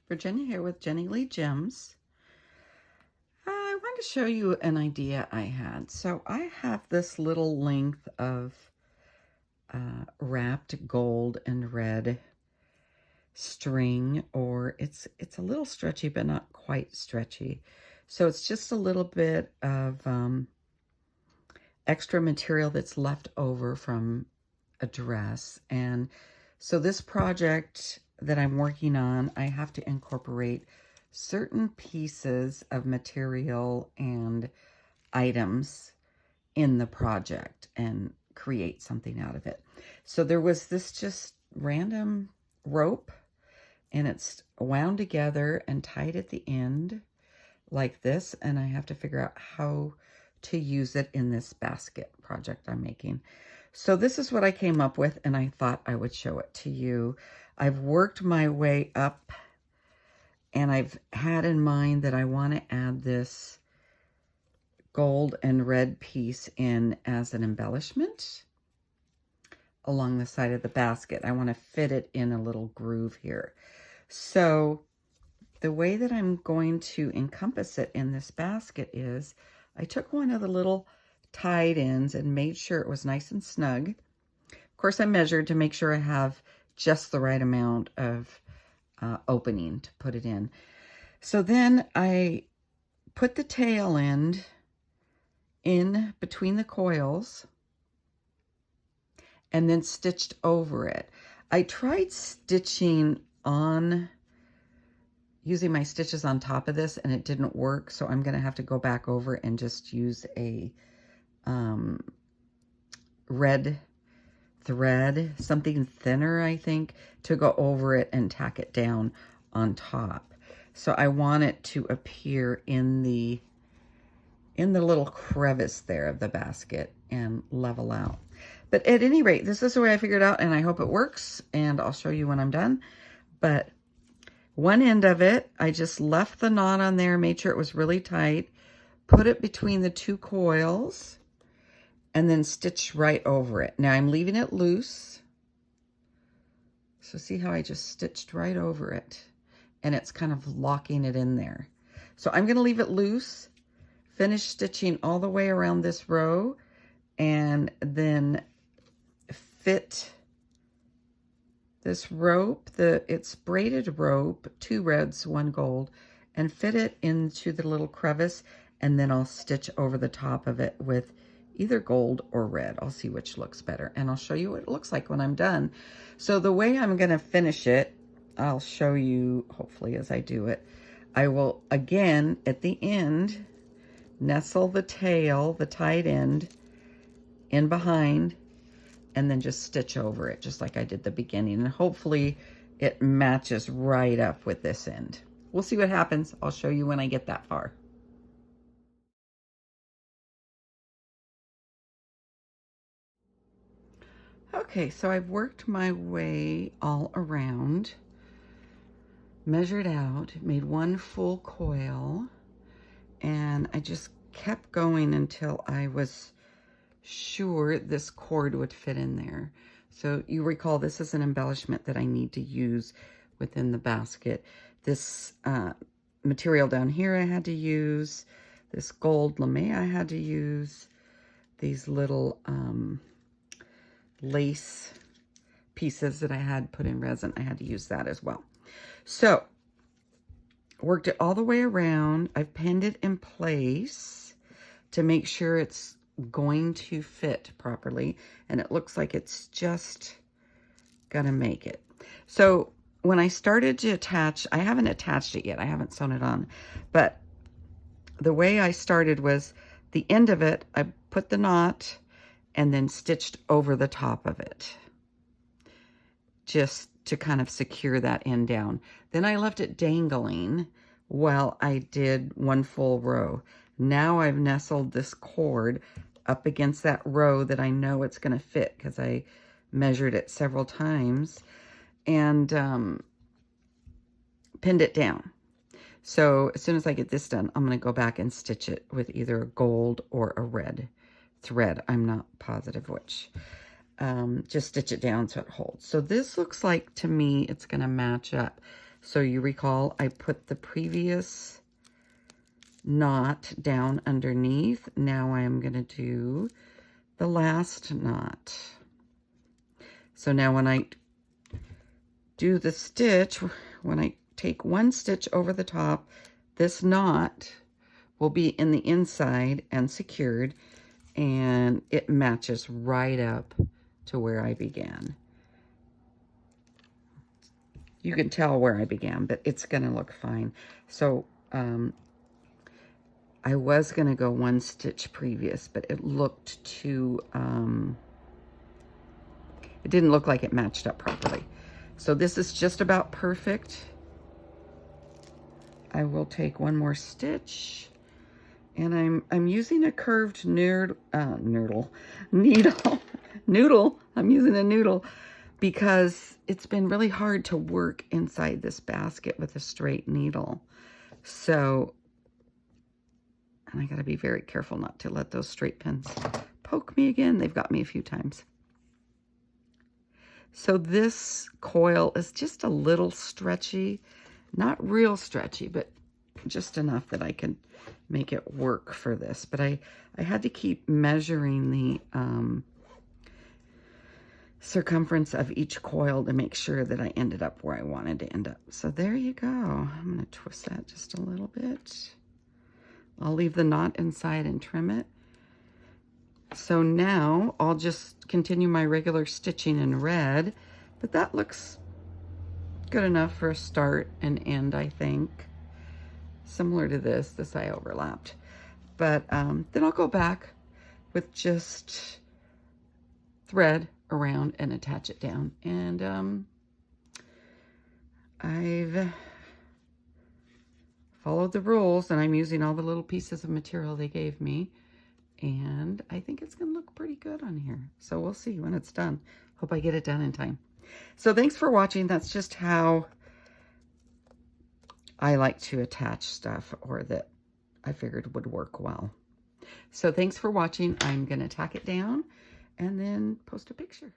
Virginia here with Jennie Lee Gems. I wanted to show you an idea I had. So I have this little length of wrapped gold and red string, or it's a little stretchy but not quite stretchy. So it's just a little bit of extra material that's left over from a dress. And so this project that I'm working on, I have to incorporate certain pieces of material and items in the project and create something out of it. So there was this just random rope, and it's wound together and tied at the end like this, and I have to figure out how to use it in this basket project I'm making. So this is what I came up with, and I thought I would show it to you. I've worked my way up, and I've had in mind that I want to add this gold and red piece in as an embellishment along the side of the basket. I want to fit it in a little groove here. So the way that I'm going to encompass it in this basket is I took one of the little tied ends and made sure it was nice and snug. Of course, I measured to make sure I have just the right amount of opening to put it in. So then I put the tail end in between the coils and then stitched over it. I tried stitching on using my stitches on top of this, and it didn't work, so I'm gonna have to go back over and just use a red thread, something thinner, I think, to go over it and tack it down on top. So I want it to appear in the little crevice there of the basket and level out. But at any rate, this is the way I figured out, and I hope it works, and I'll show you when I'm done. But one end of it, I just left the knot on there, made sure it was really tight, put it between the two coils, and then stitched right over it. Now I'm leaving it loose. So see how I just stitched right over it, and it's kind of locking it in there. So I'm gonna leave it loose, finish stitching all the way around this row, and then fit this rope, it's braided rope, 2 reds, 1 gold, and fit it into the little crevice, and then I'll stitch over the top of it with either gold or red. I'll see which looks better, and I'll show you what it looks like when I'm done. So the way I'm gonna finish it, I'll show you hopefully as I do it. I will, again, at the end, nestle the tail, the tied end, in behind, and then just stitch over it, just like I did the beginning. And hopefully it matches right up with this end. We'll see what happens. I'll show you when I get that far. Okay, so I've worked my way all around, measured out, made 1 full coil, and I just kept going until I was sure this cord would fit in there. So you recall this is an embellishment that I need to use within the basket. This material down here I had to use, this gold lame I had to use, these little lace pieces that I had put in resin, I had to use that as well. So worked it all the way around. I've pinned it in place to make sure it's going to fit properly, and it looks like it's just gonna make it. So when I started to attach, I haven't attached it yet, I haven't sewn it on, but the way I started was the end of it, I put the knot and then stitched over the top of it just to kind of secure that end down. Then I left it dangling while I did 1 full row. Now I've nestled this cord up against that row that I know it's going to fit because I measured it several times, and pinned it down. So as soon as I get this done, I'm going to go back and stitch it with either a gold or a red thread. I'm not positive which. Just stitch it down so it holds. So this looks like, to me, it's going to match up. So you recall I put the previous knot down underneath. Now I am going to do the last knot. So now when I do the stitch, when I take one stitch over the top, this knot will be in the inside and secured, and it matches right up to where I began. You can tell where I began, but it's going to look fine. So I was going to go one stitch previous, but it looked too, it didn't look like it matched up properly. So this is just about perfect. I will take one more stitch, and I'm using a curved noodle. I'm using a noodle because it's been really hard to work inside this basket with a straight needle. So, and I got to be very careful not to let those straight pins poke me again. They've got me a few times. So this coil is just a little stretchy, not real stretchy, but just enough that I can make it work for this. But I had to keep measuring the circumference of each coil to make sure that I ended up where I wanted to end up. So there you go. I'm going to twist that just a little bit. I'll leave the knot inside and trim it. So now I'll just continue my regular stitching in red, but that looks good enough for a start and end, I think. Similar to this I overlapped. But then I'll go back with just thread around and attach it down. And I've followed the rules, and I'm using all the little pieces of material they gave me. And I think it's going to look pretty good on here. So we'll see when it's done. Hope I get it done in time. So thanks for watching. That's just how I like to attach stuff, or that I figured would work well. So thanks for watching. I'm going to tack it down and then post a picture.